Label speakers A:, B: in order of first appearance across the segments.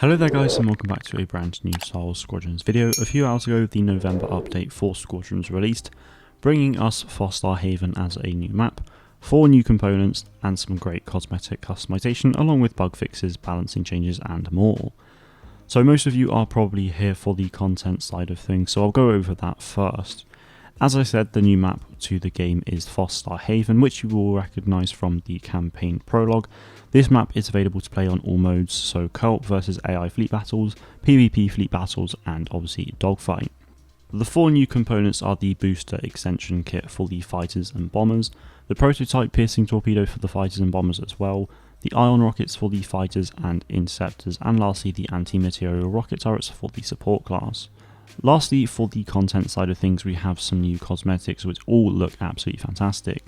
A: Hello there guys and welcome back to a brand new Star Wars Squadrons video. A few hours ago the November update for Squadrons released, bringing us Fostar Haven as a new map, 4 new components and some great cosmetic customization along with bug fixes, balancing changes and more. So most of you are probably here for the content side of things, so I'll go over that first. As I said, the new map to the game is Fostar Haven, which you will recognise from the campaign prologue. This map is available to play on all modes, so co-op versus AI fleet battles, PvP fleet battles, and obviously dogfight. The 4 new components are the booster extension kit for the fighters and bombers, the prototype piercing torpedo for the fighters and bombers as well, the ion rockets for the fighters and interceptors, and lastly the anti-material rocket turrets for the support class. Lastly, for the content side of things, we have some new cosmetics which all look absolutely fantastic.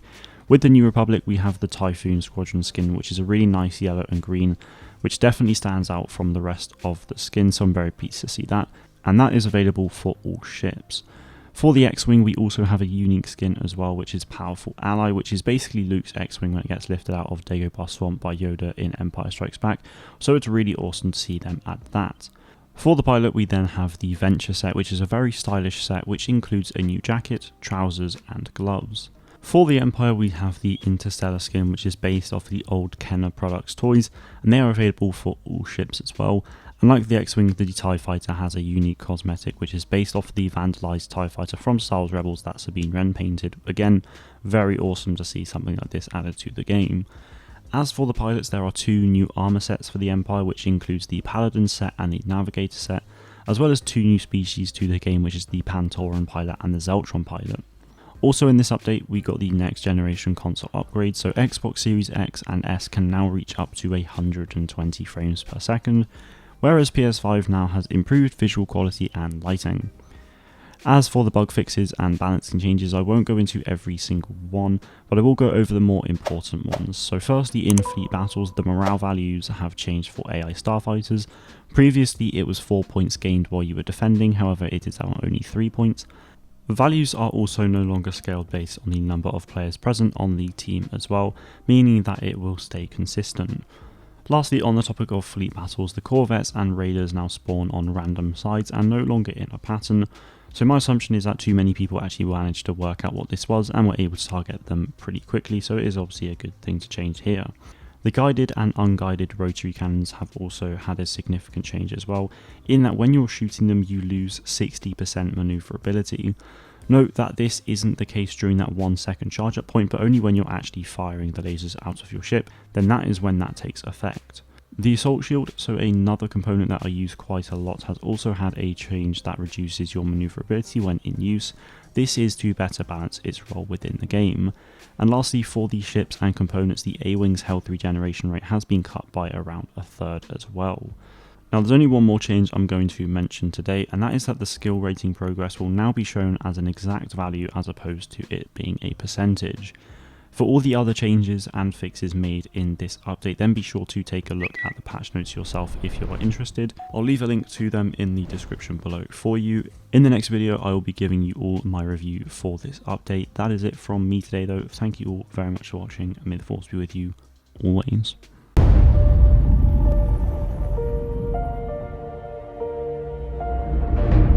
A: With the New Republic, we have the Typhoon Squadron skin, which is a really nice yellow and green, which definitely stands out from the rest of the skin, so I'm very pleased to see that. And that is available for all ships. For the X-Wing, we also have a unique skin as well, which is Powerful Ally, which is basically Luke's X-Wing when it gets lifted out of Dagobah Swamp by Yoda in Empire Strikes Back, so it's really awesome to see them add that. For the pilot, we then have the Venture set, which is a very stylish set, which includes a new jacket, trousers, and gloves. For the Empire, we have the Interstellar skin, which is based off the old Kenner Products toys, and they are available for all ships as well. And like the X-Wing, the TIE Fighter has a unique cosmetic, which is based off the vandalized TIE Fighter from Star Wars Rebels that Sabine Wren painted. Again, very awesome to see something like this added to the game. As for the pilots, there are 2 new armor sets for the Empire, which includes the Paladin set and the Navigator set, as well as 2 new species to the game, which is the Pantoran pilot and the Zeltron pilot. Also in this update, we got the next generation console upgrade, so Xbox Series X and S can now reach up to 120 frames per second, whereas PS5 now has improved visual quality and lighting. As for the bug fixes and balancing changes, I won't go into every single one, but I will go over the more important ones. So firstly, in fleet battles, the morale values have changed for AI starfighters. Previously, it was 4 points gained while you were defending, however it is now only 3 points. The values are also no longer scaled based on the number of players present on the team as well, meaning that it will stay consistent. Lastly, on the topic of fleet battles, the corvettes and raiders now spawn on random sides and no longer in a pattern. So my assumption is that too many people actually managed to work out what this was and were able to target them pretty quickly, so it is obviously a good thing to change here. The guided and unguided rotary cannons have also had a significant change as well, in that when you're shooting them you lose 60% maneuverability. Note that this isn't the case during that 1 second charge up point, but only when you're actually firing the lasers out of your ship, then that is when that takes effect. The assault shield, so another component that I use quite a lot, has also had a change that reduces your maneuverability when in use. This is to better balance its role within the game. And lastly, for the ships and components, the A-Wing's health regeneration rate has been cut by around 1/3 as well. Now there's only one more change I'm going to mention today, and that is that the skill rating progress will now be shown as an exact value as opposed to it being a percentage. For all the other changes and fixes made in this update, then be sure to take a look at the patch notes yourself if you are interested. I'll leave a link to them in the description below for you. In the next video, I will be giving you all my review for this update. That is it from me today though. Thank you all very much for watching, and may the force be with you always.